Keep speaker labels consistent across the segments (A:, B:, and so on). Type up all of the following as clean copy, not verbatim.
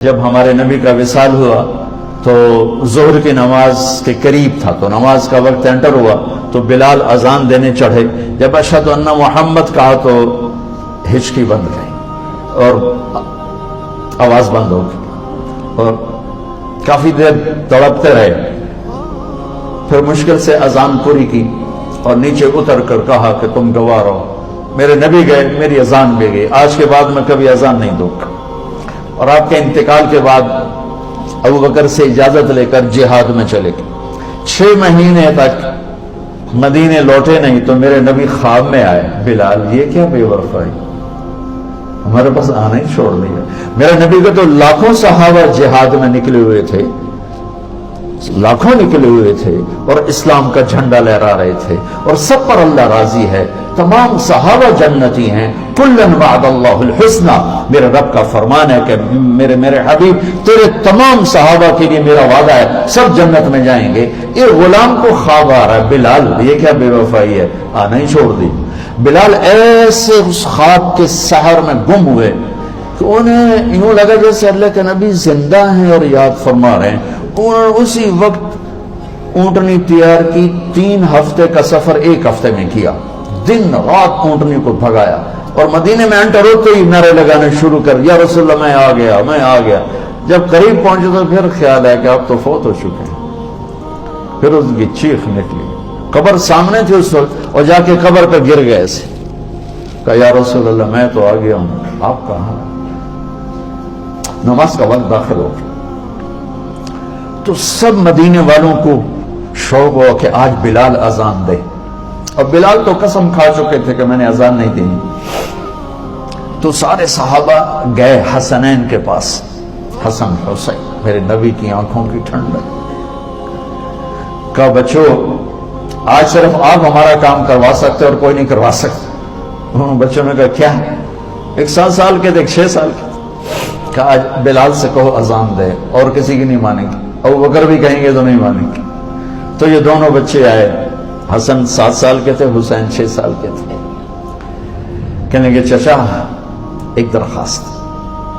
A: جب ہمارے نبی کا وصال ہوا تو ظہر کی نماز کے قریب تھا، تو نماز کا وقت انٹر ہوا تو بلال اذان دینے چڑھے. جب اشہد ان محمد کہا تو ہچکی بند گئی اور آواز بند ہو گئی اور کافی دیر تڑپتے رہے. پھر مشکل سے اذان پوری کی اور نیچے اتر کر کہا کہ تم گواہ رہو، میرے نبی گئے، میری اذان بھی گئی، آج کے بعد میں کبھی اذان نہیں دوں گا. اور آپ کے انتقال کے بعد ابو بکر سے اجازت لے کر جہاد میں چلے گئے. 6 مہینے تک مدینے لوٹے نہیں تو میرے نبی خواب میں آئے. بلال یہ کیا بے وفائی، ہمارے پاس آنا ہی چھوڑ دیا. میرے نبی کو تو لاکھوں صحابہ جہاد میں نکلے ہوئے تھے، لاکھوں نکلے ہوئے تھے اور اسلام کا جھنڈا لہرا رہے تھے اور سب پر اللہ راضی ہے. تمام صحابہ جنتی ہیں. کلن وعد اللہ الحسنى، میرے رب کا فرمان ہے کہ میرے حبیب تیرے تمام صحابہ کے لیے میرا وعدہ ہے، سب جنت میں جائیں گے. یہ غلام کو خواب آ رہا ہے، بلال یہ کیا بے وفائی ہے، آنا ہی چھوڑ دی. بلال ایسے اس خواب کے سحر میں گم ہوئے کہ انہیں یوں لگا جیسے اللہ کے نبی زندہ ہیں اور یاد فرما رہے ہیں. انہوں نے اسی وقت اونٹنی تیار کی، 3 ہفتے کا سفر 1 ہفتے میں کیا، دن رات اونٹنی کو بھگایا اور مدینے میں انٹر ہوتے ہی نعرے لگانے شروع کر، یا رسول اللہ میں آ گیا، میں آ گیا. جب قریب پہنچے تو پھر خیال ہے کہ آپ تو فوت ہو چکے ہیں. پھر اس کی چیخ نکلی، قبر سامنے تھی اس وقت، اور جا کے قبر پہ گر گئے ایسے. کہا یا رسول اللہ میں تو آ گیا ہوں، آپ کہاں؟ نماز کا وقت داخل ہو گیا تو سب مدینے والوں کو شوق ہوا کہ آج بلال اذان دے. اور بلال تو قسم کھا چکے تھے کہ میں نے اذان نہیں دینی. تو سارے صحابہ گئے حسنین کے پاس. حسن حسین میرے نبی کی آنکھوں کی ٹھنڈک. کہا بچو آج صرف آپ ہمارا کام کروا سکتے اور کوئی نہیں کروا سکتے. انہوں نے بچوں نے کہا کیا؟ ایک 7 سال کے تھے، ایک 6 سال کے. کہا آج بلال سے کہو اذان دے، اور کسی کی نہیں مانیں گے، ابو بکر بھی کہیں گے تو نہیں مانیں گے. تو یہ دونوں بچے آئے، حسن 7 سال کے تھے، حسین 6 سال کے تھے. کہنے لگے چچا ایک درخواست.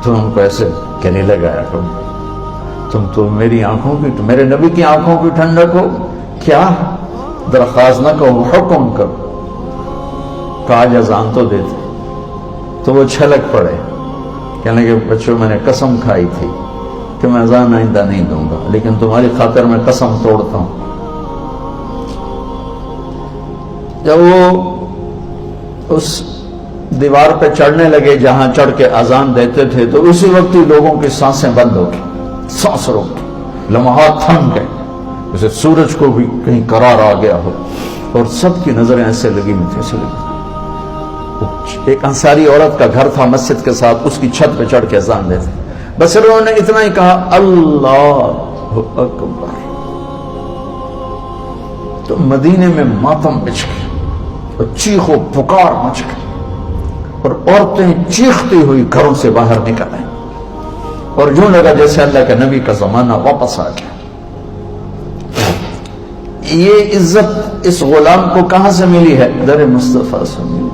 A: تو ان کو ایسے کہنے لگایا تم تو میری آنکھوں کی، میرے نبی کی آنکھوں کی ٹھنڈک ہو. کیا؟ درخواست نہ کہو، حکم کرو. کہا آج اذان تو دیتے. تو وہ چھلک پڑے، کہنے لگے بچوں میں نے قسم کھائی تھی کہ میں اذان آئندہ نہیں دوں گا، لیکن تمہاری خاطر میں قسم توڑتا ہوں. جب وہ اس دیوار پہ چڑھنے لگے جہاں چڑھ کے اذان دیتے تھے تو اسی وقت ہی لوگوں کی سانسیں بند ہو گئی، سانس روک گئی، لمحات تھم گئے جیسے سورج کو بھی کہیں قرار آ گیا ہو. اور سب کی نظریں ایسے لگی ہوئی تھی، ایسے لگی. ایک انصاری عورت کا گھر تھا مسجد کے ساتھ، اس کی چھت پہ چڑھ کے اذان دیتے. بس انہوں نے اتنا ہی کہا اللہ اکبر تو مدینے میں ماتم بچ گیا اور چیخ و پکار مچ گئی اور عورتیں چیختی ہوئی گھروں سے باہر نکل آئیں اور یوں لگا جیسے اللہ کے نبی کا زمانہ واپس آ گیا. یہ عزت اس غلام کو کہاں سے ملی ہے؟ در مصطفیٰ سے ملی.